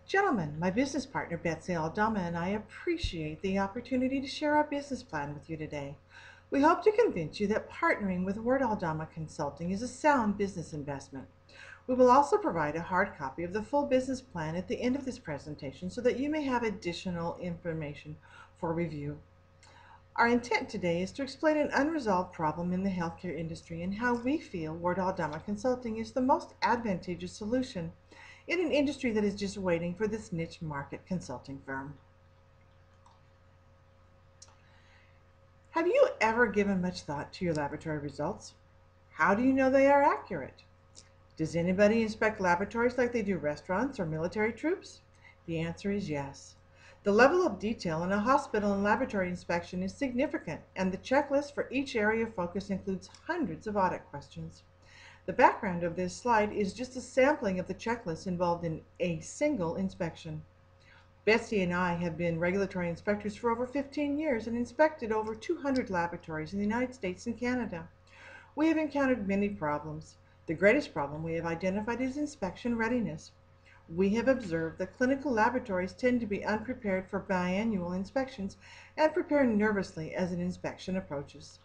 Gentlemen, my business partner WSU and I appreciate the opportunity to share our business plan with you today. We hope to convince you that partnering with WardAldama Consulting is a sound business investment. We will also provide a hard copy of the full business plan at the end of this presentation so that you may have additional information for review. Our intent today is to explain an unresolved problem in the healthcare industry and how we feel WardAldama Consulting is the most advantageous solution in an industry that is just waiting for this niche market consulting firm. Have you ever given much thought to your laboratory results? How do you know they are accurate? Does anybody inspect laboratories like they do restaurants or military troops? The answer is yes. The level of detail in a hospital and laboratory inspection is significant, and the checklist for each area of focus includes hundreds of audit questions. The background of this slide is just a sampling of the checklist involved in a single inspection. Betsy and I have been regulatory inspectors for over 15 years and inspected over 200 laboratories in the United States and Canada. We have encountered many problems. The greatest problem we have identified is inspection readiness. We have observed that clinical laboratories tend to be unprepared for biannual inspections and prepare nervously as an inspection approaches.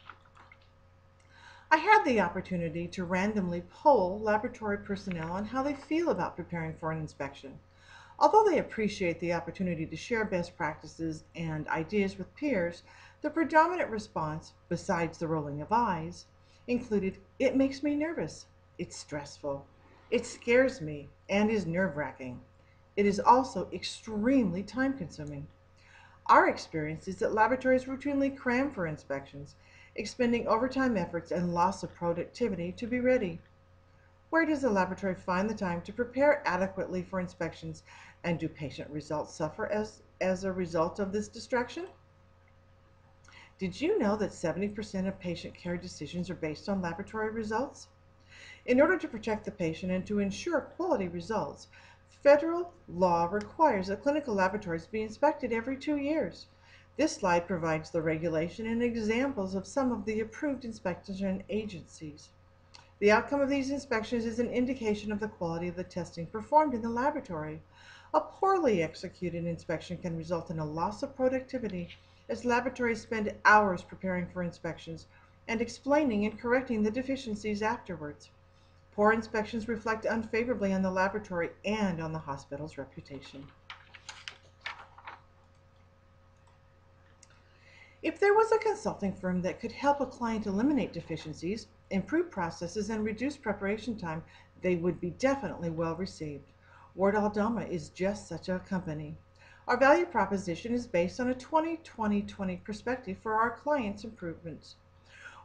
I had the opportunity to randomly poll laboratory personnel on how they feel about preparing for an inspection. Although they appreciate the opportunity to share best practices and ideas with peers, the predominant response, besides the rolling of eyes, included, "It makes me nervous. It's stressful. It scares me and is nerve-wracking. It is also extremely time-consuming." Our experience is that laboratories routinely cram for inspections, expending overtime efforts and loss of productivity to be ready. Where does the laboratory find the time to prepare adequately for inspections, and do patient results suffer as a result of this distraction? Did you know that 70% of patient care decisions are based on laboratory results? In order to protect the patient and to ensure quality results, federal law requires that clinical laboratories be inspected every 2 years. This slide provides the regulation and examples of some of the approved inspection agencies. The outcome of these inspections is an indication of the quality of the testing performed in the laboratory. A poorly executed inspection can result in a loss of productivity, as laboratories spend hours preparing for inspections and explaining and correcting the deficiencies afterwards. Poor inspections reflect unfavorably on the laboratory and on the hospital's reputation. If there was a consulting firm that could help a client eliminate deficiencies, improve processes, and reduce preparation time, they would be definitely well received. WardAldama is just such a company. Our value proposition is based on a 20-20-20 perspective for our clients' improvements.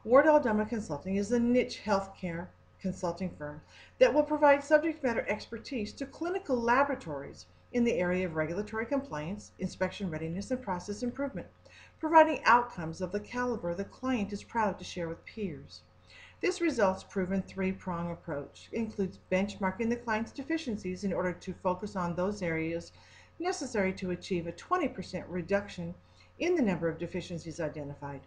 WardAldama Consulting is a niche healthcare consulting firm that will provide subject matter expertise to clinical laboratories in the area of regulatory compliance, inspection readiness, and process improvement, providing outcomes of the caliber the client is proud to share with peers. This results-proven three-prong approach includes benchmarking the client's deficiencies in order to focus on those areas necessary to achieve a 20% reduction in the number of deficiencies identified.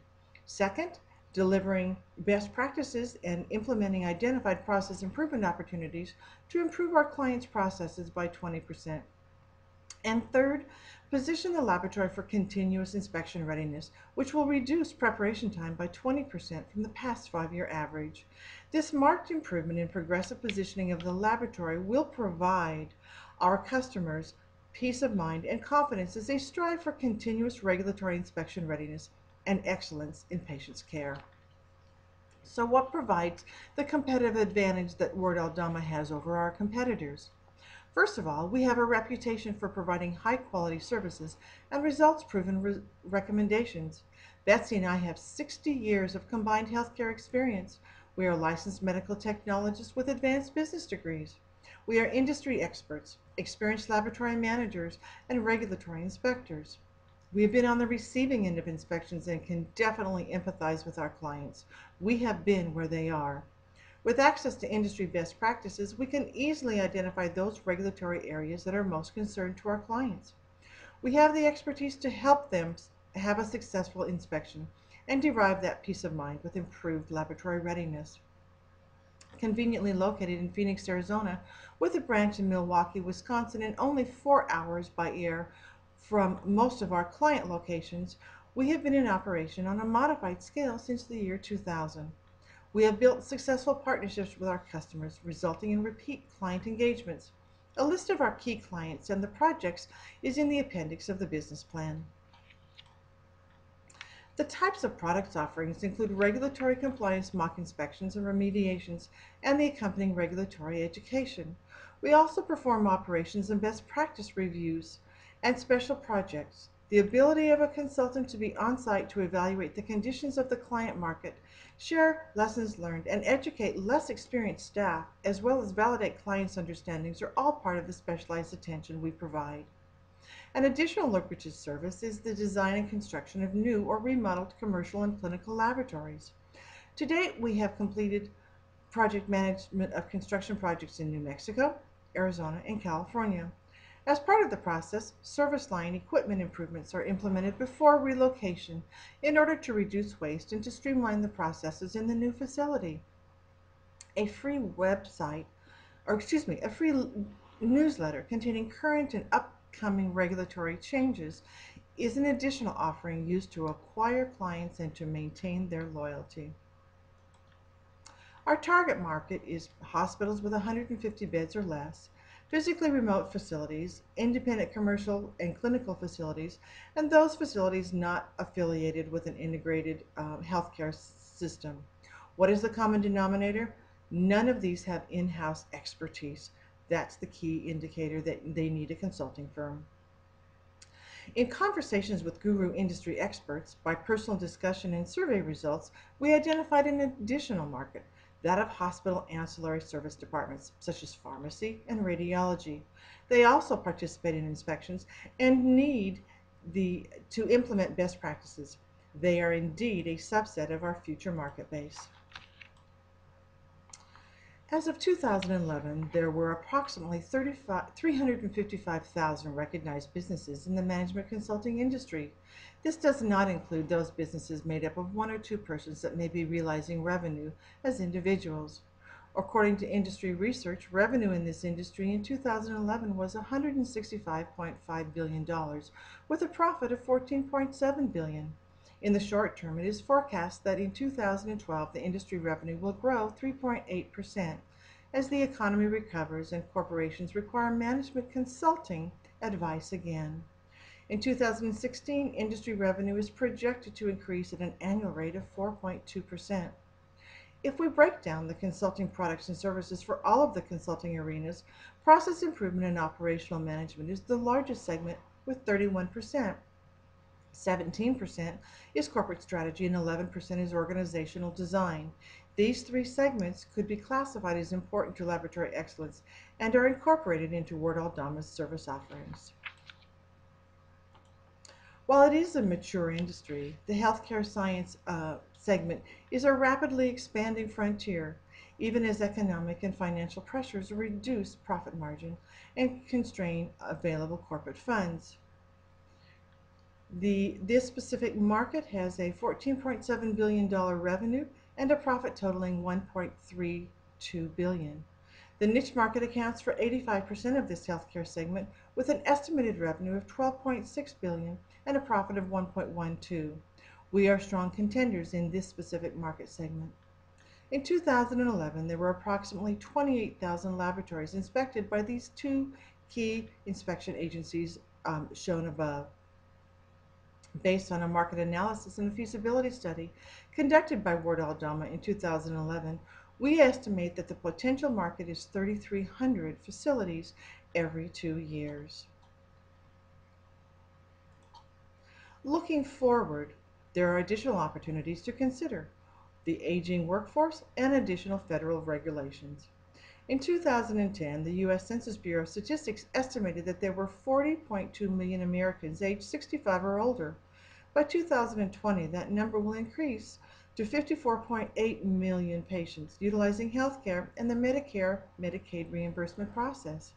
Second, delivering best practices and implementing identified process improvement opportunities to improve our clients' processes by 20%. And third, position the laboratory for continuous inspection readiness, which will reduce preparation time by 20% from the past 5-year average. This marked improvement in progressive positioning of the laboratory will provide our customers peace of mind and confidence as they strive for continuous regulatory inspection readiness and excellence in patients' care. So what provides the competitive advantage that WardAldama has over our competitors? First of all, we have a reputation for providing high-quality services and results-proven recommendations. Betsy and I have 60 years of combined healthcare experience. We are licensed medical technologists with advanced business degrees. We are industry experts, experienced laboratory managers, and regulatory inspectors. We have been on the receiving end of inspections and can definitely empathize with our clients. We have been where they are. With access to industry best practices, we can easily identify those regulatory areas that are most concerned to our clients. We have the expertise to help them have a successful inspection and derive that peace of mind with improved laboratory readiness. conveniently located in Phoenix, Arizona, with a branch in Milwaukee, Wisconsin, and only 4 hours by air from most of our client locations, we have been in operation on a modified scale since the year 2000. We have built successful partnerships with our customers, resulting in repeat client engagements. A list of our key clients and the projects is in the appendix of the business plan. The types of products offerings include regulatory compliance mock inspections and remediations and the accompanying regulatory education. We also perform operations and best practice reviews and special projects. The ability of a consultant to be on site to evaluate the conditions of the client market, share lessons learned, and educate less experienced staff, as well as validate clients' understandings, are all part of the specialized attention we provide. An additional lucrative service is the design and construction of new or remodeled commercial and clinical laboratories. To date, we have completed project management of construction projects in New Mexico, Arizona, and California. As part of the process, service line equipment improvements are implemented before relocation in order to reduce waste and to streamline the processes in the new facility. A free a free newsletter containing current and upcoming regulatory changes is an additional offering used to acquire clients and to maintain their loyalty. Our target market is hospitals with 150 beds or less, physically remote facilities, independent commercial and clinical facilities, and those facilities not affiliated with an integrated healthcare system. What is the common denominator? None of these have in-house expertise. That's the key indicator that they need a consulting firm. In conversations with guru industry experts, by personal discussion and survey results, we identified an additional market, that of hospital ancillary service departments, such as pharmacy and radiology. They also participate in inspections and need to implement best practices. They are indeed a subset of our future market base. As of 2011, there were approximately 355,000 recognized businesses in the management consulting industry. This does not include those businesses made up of one or two persons that may be realizing revenue as individuals. According to industry research, revenue in this industry in 2011 was $165.5 billion, with a profit of $14.7 billion. In the short term, it is forecast that in 2012 the industry revenue will grow 3.8% as the economy recovers and corporations require management consulting advice again. In 2016, industry revenue is projected to increase at an annual rate of 4.2%. If we break down the consulting products and services for all of the consulting arenas, process improvement and operational management is the largest segment with 31%. 17% is corporate strategy and 11% is organizational design. These three segments could be classified as important to laboratory excellence and are incorporated into WardAldama's service offerings. While it is a mature industry, the healthcare science segment is a rapidly expanding frontier, even as economic and financial pressures reduce profit margin and constrain available corporate funds. This specific market has a $14.7 billion revenue and a profit totaling $1.32 billion. The niche market accounts for 85% of this healthcare segment, with an estimated revenue of $12.6 billion and a profit of $1.12 billion. We are strong contenders in this specific market segment. In 2011, there were approximately 28,000 laboratories inspected by these two key inspection agencies shown above. Based on a market analysis and a feasibility study conducted by WardAldama in 2011, we estimate that the potential market is 3,300 facilities every 2 years. Looking forward, there are additional opportunities to consider: the aging workforce and additional federal regulations. In 2010, the U.S. Census Bureau of Statistics estimated that there were 40.2 million Americans aged 65 or older. By 2020, that number will increase to 54.8 million patients utilizing health care and the Medicare-Medicaid reimbursement process.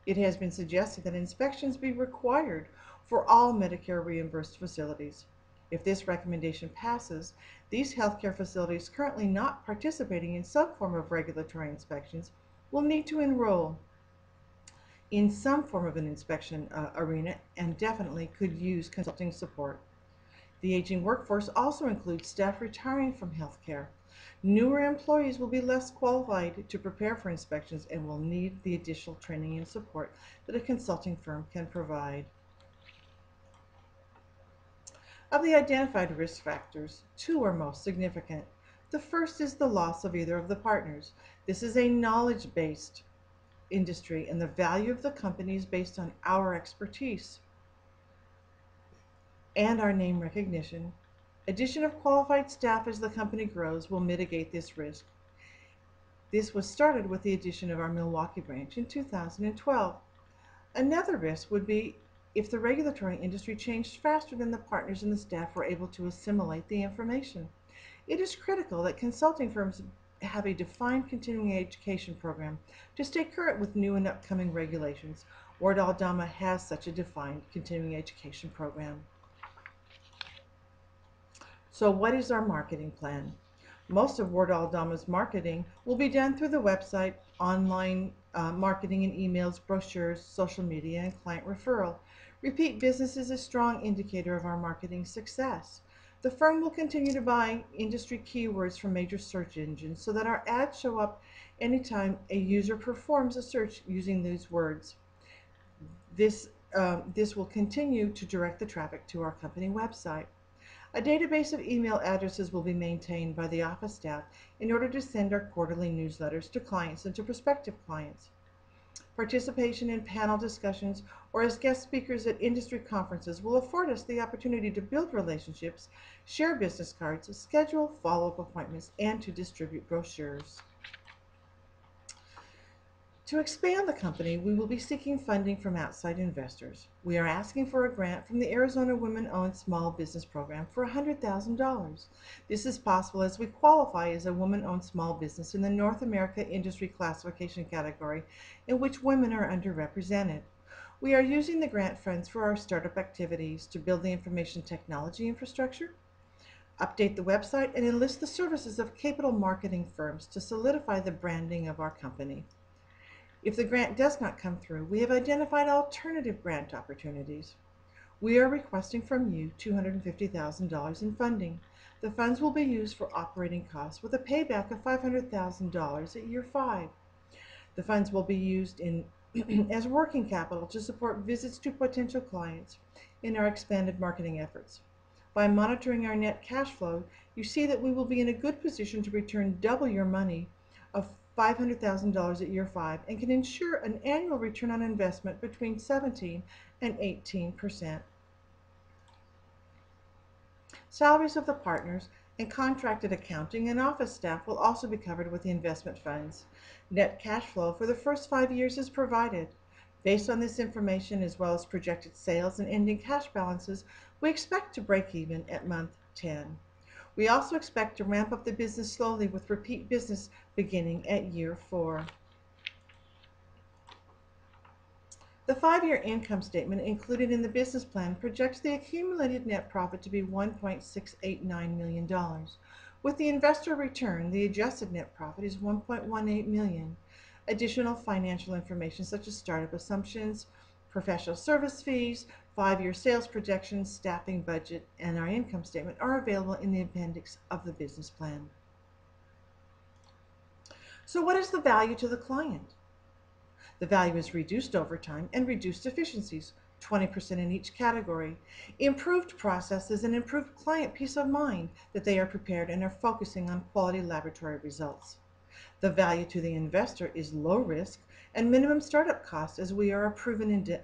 It has been suggested that inspections be required for all Medicare reimbursed facilities. If this recommendation passes, these healthcare facilities currently not participating in some form of regulatory inspections will need to enroll in some form of an inspection arena and definitely could use consulting support. The aging workforce also includes staff retiring from healthcare. Newer employees will be less qualified to prepare for inspections and will need the additional training and support that a consulting firm can provide. Of the identified risk factors, two are most significant. The first is the loss of either of the partners. This is a knowledge-based industry, and the value of the company is based on our expertise and our name recognition. Addition of qualified staff as the company grows will mitigate this risk. This was started with the addition of our Milwaukee branch in 2012. Another risk would be if the regulatory industry changed faster than the partners and the staff were able to assimilate the information. It is critical that consulting firms have a defined continuing education program to stay current with new and upcoming regulations. WardAldama has such a defined continuing education program. So what is our marketing plan? Most of WardAldama's marketing will be done through the website, online marketing and emails, brochures, social media, and client referral. Repeat business is a strong indicator of our marketing success. The firm will continue to buy industry keywords from major search engines so that our ads show up anytime a user performs a search using these words. This will continue to direct the traffic to our company website. A database of email addresses will be maintained by the office staff in order to send our quarterly newsletters to clients and to prospective clients. Participation in panel discussions or as guest speakers at industry conferences will afford us the opportunity to build relationships, share business cards, schedule follow-up appointments, and to distribute brochures. To expand the company, we will be seeking funding from outside investors. We are asking for a grant from the Arizona Women-Owned Small Business Program for $100,000. This is possible as we qualify as a woman-owned small business in the North America Industry Classification category in which women are underrepresented. We are using the grant funds for our startup activities to build the information technology infrastructure, update the website, and enlist the services of capital marketing firms to solidify the branding of our company. If the grant does not come through, we have identified alternative grant opportunities. We are requesting from you $250,000 in funding. The funds will be used for operating costs with a payback of $500,000 at year 5. The funds will be used as working capital to support visits to potential clients in our expanded marketing efforts. By monitoring our net cash flow, you see that we will be in a good position to return double your money of $500,000 at year 5 and can ensure an annual return on investment between 17 and 18%. Salaries of the partners and contracted accounting and office staff will also be covered with the investment funds. Net cash flow for the first 5 years is provided. Based on this information as well as projected sales and ending cash balances, we expect to break even at month 10. We also expect to ramp up the business slowly with repeat business beginning at year 4. The 5-year income statement included in the business plan projects the accumulated net profit to be $1.689 million. With the investor return, the adjusted net profit is $1.18 million. Additional financial information such as startup assumptions, professional service fees, 5-year sales projections, staffing budget, and our income statement are available in the appendix of the business plan. So what is the value to the client? The value is reduced overtime and reduced efficiencies, 20% in each category, improved processes, and improved client peace of mind that they are prepared and are focusing on quality laboratory results. The value to the investor is low risk and minimum startup costs as we are a proven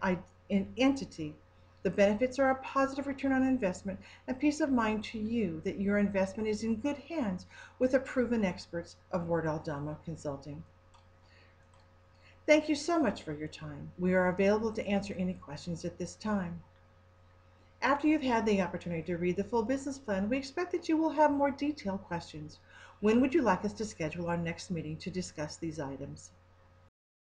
entity. The benefits are a positive return on investment and peace of mind to you that your investment is in good hands with the proven experts of WardAldama Consulting. Thank you so much for your time. We are available to answer any questions at this time. After you've had the opportunity to read the full business plan, we expect that you will have more detailed questions. When would you like us to schedule our next meeting to discuss these items?